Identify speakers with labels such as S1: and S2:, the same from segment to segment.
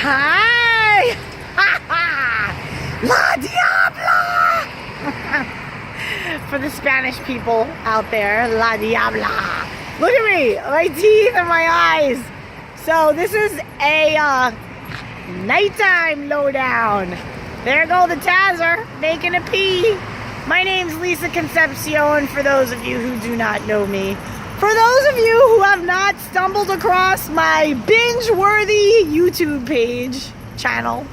S1: Hi! La Diabla! For the Spanish people out there, La Diabla. Look at me, my teeth and my eyes. So this is a nighttime lowdown. There go the Tazer making a pee. My name's Lisa Concepcion, for those of you who do not know me. For those of you who have not stumbled across my binge-worthy YouTube page, channel,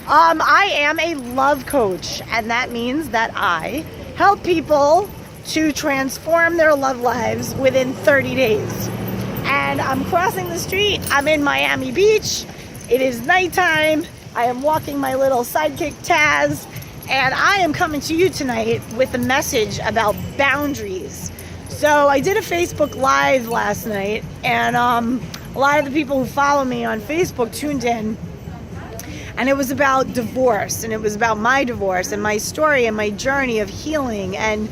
S1: I am a love coach, and that means that I help people to transform their love lives within 30 days. And I'm crossing the street. I'm in Miami Beach. It is nighttime. I am walking my little sidekick Taz, and I am coming to you tonight with a message about boundaries. So I did a Facebook Live last night, and a lot of the people who follow me on Facebook tuned in, and it was about divorce, and it was about my divorce and my story and my journey of healing and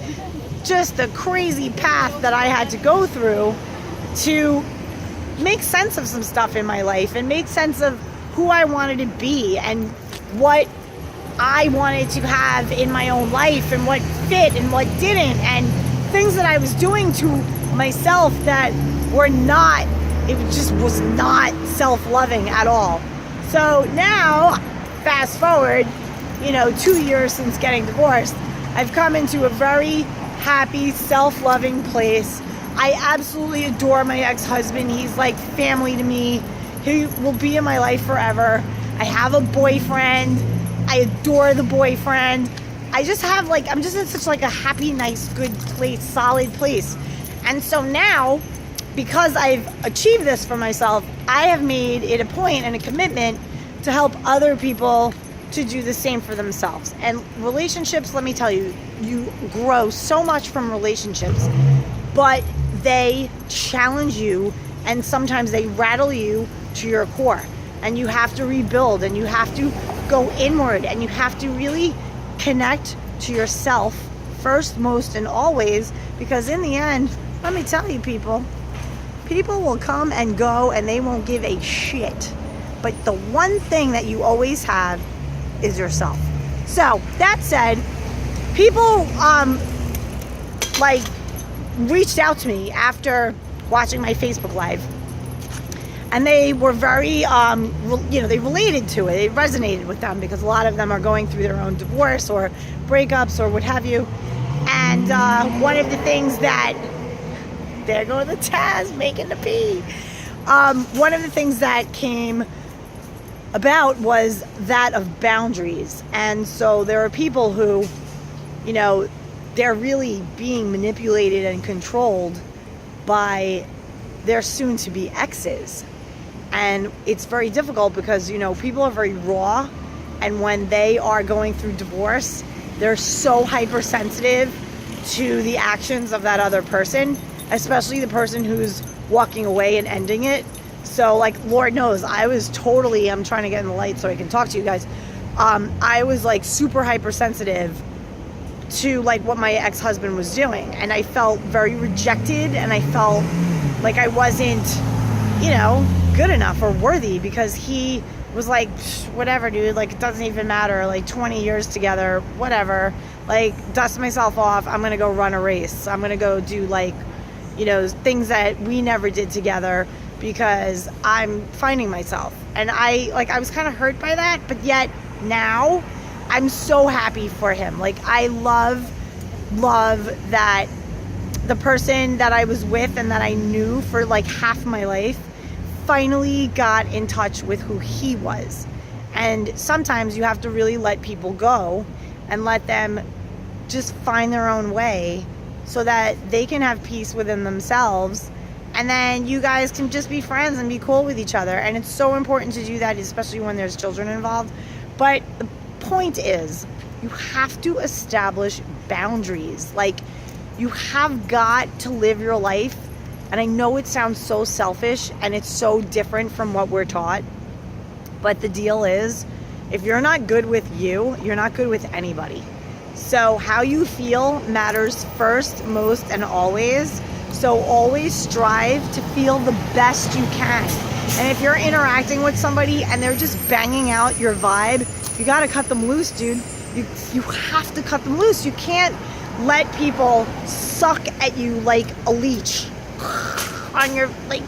S1: just the crazy path that I had to go through to make sense of some stuff in my life and make sense of who I wanted to be and what I wanted to have in my own life and what fit and what didn't, and things that I was doing to myself that were not, it just was not self-loving at all. So now, fast forward, 2 years since getting divorced, I've come into a very happy, self-loving place. I absolutely adore my ex-husband. He's like family to me. He will be in my life forever. I have a boyfriend. I adore the boyfriend. I just have I'm just in such a happy, nice, good place, solid place. And so now, because I've achieved this for myself, I have made it a point and a commitment to help other people to do the same for themselves. And relationships, let me tell you, you grow so much from relationships, but they challenge you and sometimes they rattle you to your core. And you have to rebuild, and you have to go inward, and you have to really connect to yourself first, most, and always, because in the end, let me tell you, people will come and go and they won't give a shit. But the one thing that you always have is yourself. So that said, people reached out to me after watching my Facebook Live, and they were very they related to it. It resonated with them because a lot of them are going through their own divorce or breakups or what have you. And one of the things that, there go the Taz making the pee. One of the things that came about was that of boundaries. And so there are people who, they're really being manipulated and controlled by their soon-to-be exes. And it's very difficult because, people are very raw, and when they are going through divorce, they're so hypersensitive to the actions of that other person, especially the person who's walking away and ending it. So, Lord knows, I'm trying to get in the light so I can talk to you guys. I was super hypersensitive to what my ex-husband was doing, and I felt very rejected, and I felt like I wasn't, good enough or worthy, because he was whatever, dude, it doesn't even matter, 20 years together, whatever, dust myself off, I'm gonna go run a race, I'm gonna go do things that we never did together because I'm finding myself. And I was kind of hurt by that, but yet now I'm so happy for him. I love that the person that I was with and that I knew for half my life finally got in touch with who he was. And sometimes you have to really let people go and let them just find their own way so that they can have peace within themselves, and then you guys can just be friends and be cool with each other. And it's so important to do that, especially when there's children involved. But the point is, you have to establish boundaries. You have got to live your life. And I know it sounds so selfish and it's so different from what we're taught, but the deal is, if you're not good with you, you're not good with anybody. So how you feel matters first, most, and always. So always strive to feel the best you can. And if you're interacting with somebody and they're just banging out your vibe, you got to cut them loose, dude. You have to cut them loose. You can't let people suck at you like a leech on your, like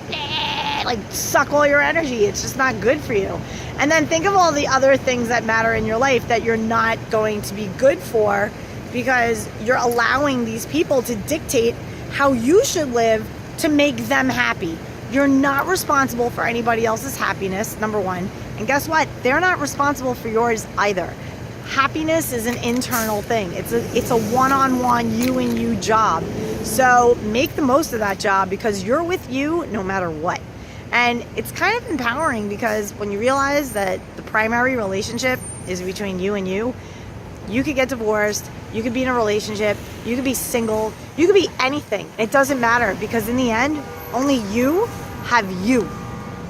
S1: suck all your energy. It's just not good for you. And then think of all the other things that matter in your life that you're not going to be good for, because you're allowing these people to dictate how you should live to make them happy. You're not responsible for anybody else's happiness, number one. And guess what? They're not responsible for yours either. Happiness is an internal thing. It's a one-on-one you and you job. So make the most of that job, because you're with you no matter what. And it's kind of empowering, because when you realize that the primary relationship is between you and you could get divorced, you could be in a relationship, you could be single, you could be anything. It doesn't matter, because in the end, only you have you.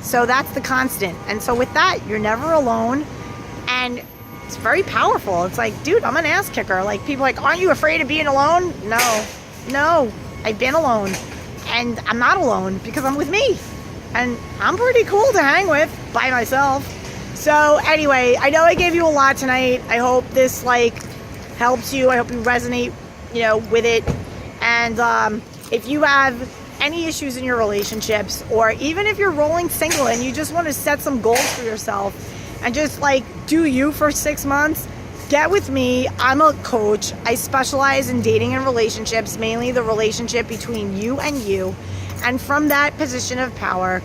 S1: So that's the constant. And so with that, you're never alone. And it's very powerful. It's like, dude, I'm an ass kicker. Like, people are like, aren't you afraid of being alone? No, I've been alone. And I'm not alone, because I'm with me. And I'm pretty cool to hang with by myself. So anyway, I know I gave you a lot tonight. I hope this helps you. I hope you resonate, with it. And if you have any issues in your relationships, or even if you're rolling single and you just want to set some goals for yourself and just do you for 6 months, get with me. I'm a coach. I specialize in dating and relationships, mainly the relationship between you and you. And from that position of power,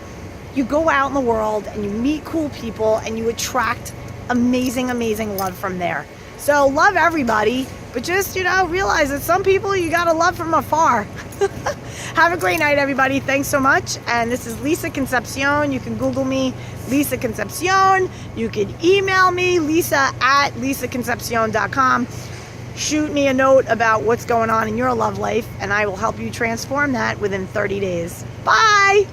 S1: you go out in the world and you meet cool people and you attract amazing, amazing love from there. So love everybody, but just, realize that some people you gotta love from afar. Have a great night, everybody. Thanks so much. And this is Lisa Concepcion. You can Google me, Lisa Concepcion. You can email me, lisa@lisaconcepcion.com. Shoot me a note about what's going on in your love life, and I will help you transform that within 30 days. Bye!